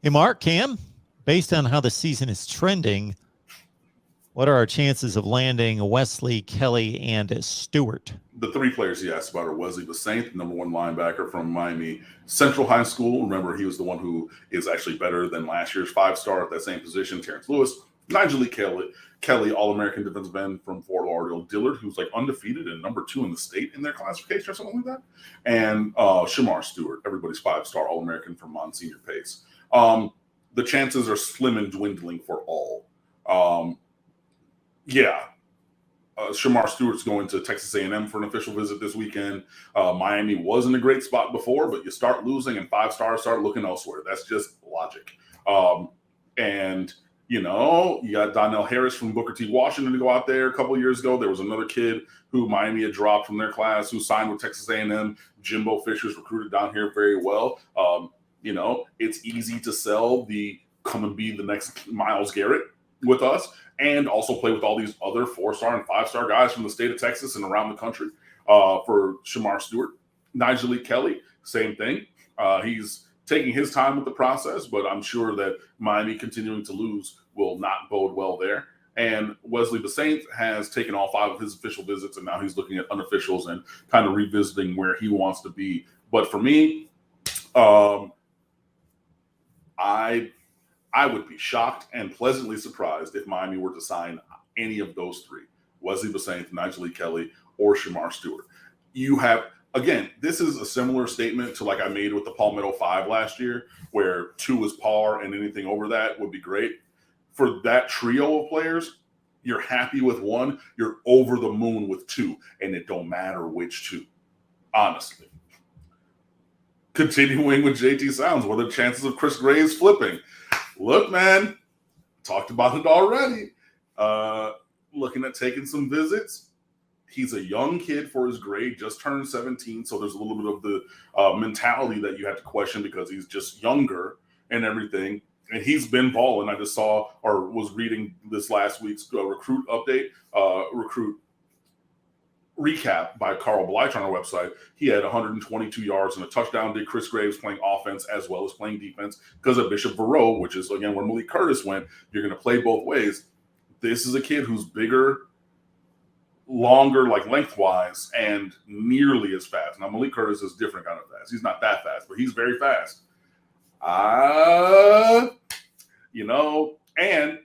Hey, Mark, Cam, based on how the season is trending, what are our chances of landing Wesley, Kelly, and Stewart? The three players he asked about are Wesley Basaint, number one linebacker from Miami Central High School. Remember, he was the one who is actually better than last year's five-star at that same position, Terrence Lewis. Nigel Kelly, All-American defensive end from Fort Lauderdale. Dillard, who's like undefeated and number 2 in the state in their classification or something like that. And Shamar Stewart, everybody's five-star All-American from Monsignor Pace. The chances are slim and dwindling for all. Shamar Stewart's going to Texas A&M for an official visit this weekend. Miami was in a great spot before, but you start losing and five stars start looking elsewhere. That's just logic. You got Donnell Harris from Booker T. Washington to go out there a couple of years ago. There was another kid who Miami had dropped from their class who signed with Texas A&M. Jimbo Fisher's recruited down here very well. It's easy to sell the come and be the next Myles Garrett with us, and also play with all these other 4-star and 5-star guys from the state of Texas and around the country. For Shamar Stewart, Nigel Kelly, same thing. He's taking his time with the process, but I'm sure that Miami continuing to lose will not bode well there. And Wesley Basaint has taken all 5 of his official visits, and now he's looking at unofficials and kind of revisiting where he wants to be. But for me, I would be shocked and pleasantly surprised if Miami were to sign any of those 3, Wesley Basaint, Nigel Kelly, or Shamar Stewart. You have, again, this is a similar statement to like I made with the Palmetto 5 last year, where 2 is par and anything over that would be great. For that trio of players, you're happy with 1, you're over the moon with 2, and it don't matter which 2, honestly. Continuing with JT Sounds, what are the chances of Chris Graves flipping? Look, man, talked about it already. Looking at taking some visits. He's a young kid for his grade, just turned 17, so there's a little bit of the mentality that you have to question because he's just younger and everything. And he's been balling. I just saw or was reading this last week's recruit update, recruit recap by Carl Bleich on our website. He had 122 yards and a touchdown. Did Chris Graves playing offense as well as playing defense because of Bishop Verreau, which is, again, where Malik Curtis went. You're going to play both ways. This is a kid who's bigger, longer, like lengthwise, and nearly as fast. Now, Malik Curtis is different kind of fast. He's not that fast, but he's very fast. And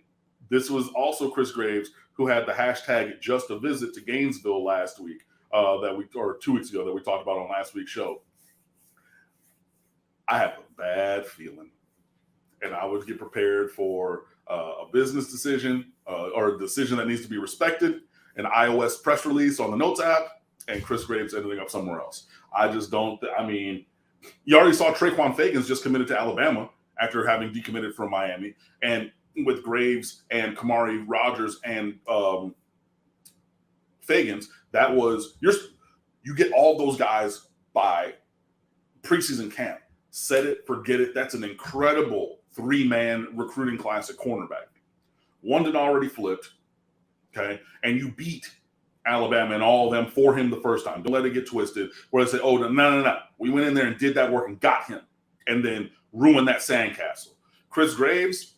this was also Chris Graves who had the hashtag just a visit to Gainesville last week, 2 weeks ago that we talked about on last week's show. I have a bad feeling, and I would get prepared for a business decision or a decision that needs to be respected, an iOS press release on the Notes app, and Chris Graves ending up somewhere else. I just don't. You already saw Traquan Fagans just committed to Alabama after having decommitted from Miami, and with Graves and Kamari Rogers and Fagans, that was you get all those guys by preseason camp. Set it, forget it. That's an incredible 3-man recruiting class at cornerback. One did already flipped, okay, and you beat Alabama and all of them for him the first time. Don't let it get twisted where they say, oh, no. We went in there and did that work and got him and then ruined that sandcastle. Chris Graves,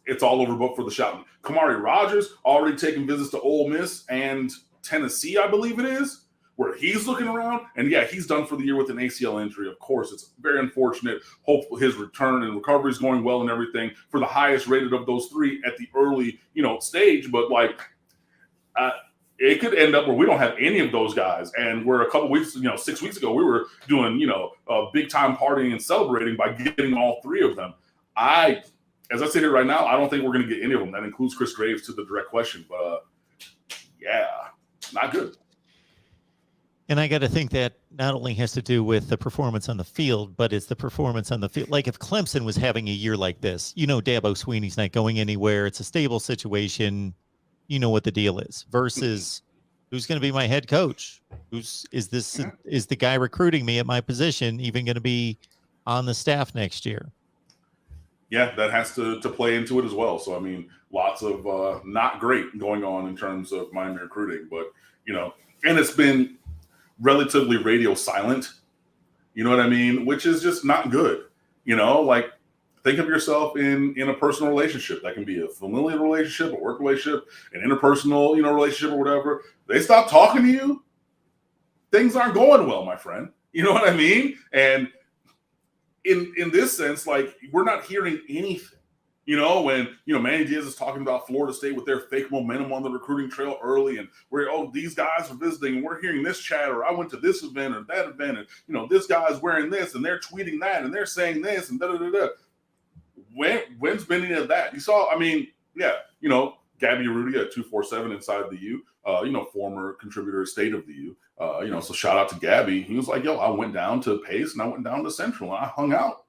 it's all over book for the shouting. Kamari Rogers already taking visits to Ole Miss and Tennessee, I believe it is, where he's looking around. And yeah, he's done for the year with an ACL injury. Of course, it's very unfortunate. Hopefully his return and recovery is going well and everything for the highest rated of those 3 at the early, stage. But it could end up where we don't have any of those guys. And we're a couple weeks, 6 weeks ago, we were doing, big time partying and celebrating by getting all 3 of them. As I sit here right now, I don't think we're going to get any of them. That includes Chris Graves to the direct question. But, not good. And I got to think that not only has to do with the performance on the field, but it's the performance on the field. Like if Clemson was having a year like this, Dabo Sweeney's not going anywhere. It's a stable situation. You know what the deal is versus who's going to be my head coach? Is the guy recruiting me at my position even going to be on the staff next year? Yeah, that has to play into it as well. So, lots of not great going on in terms of Miami recruiting. But, and it's been relatively radio silent, you know what I mean? Which is just not good. think of yourself in a personal relationship. That can be a familial relationship, a work relationship, an interpersonal, relationship or whatever. They stop talking to you, things aren't going well, my friend. You know what I mean? And in this sense, like, we're not hearing anything. When Manny Diaz is talking about Florida State with their fake momentum on the recruiting trail early, and these guys are visiting, and we're hearing this chatter. I went to this event or that event, and this guy's wearing this, and they're tweeting that, and they're saying this, and da da da da. When's been any of that? You saw, Gabby Arudi at 247 Inside the U, former contributor at State of the U. So shout out to Gabby. He was like, yo, I went down to Pace and I went down to Central, and I hung out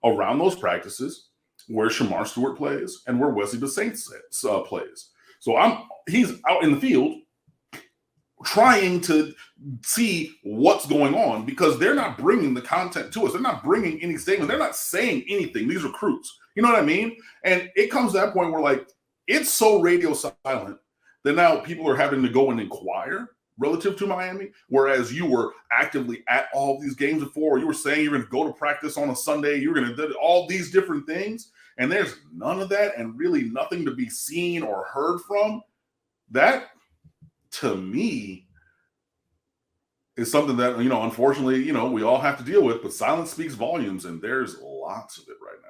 around those practices where Shamar Stewart plays and where Wesley DeSaints plays. So he's out in the field trying to see what's going on, because they're not bringing the content to us. They're not bringing any statement. They're not saying anything. These recruits, you know what I mean? And it comes to that point where, like, it's so radio silent that now people are having to go and inquire relative to Miami, whereas you were actively at all these games before. You were saying you're going to go to practice on a Sunday. You're going to do all these different things, and there's none of that, and really nothing to be seen or heard from. That, to me, is something that, unfortunately, we all have to deal with. But silence speaks volumes, and there's lots of it right now.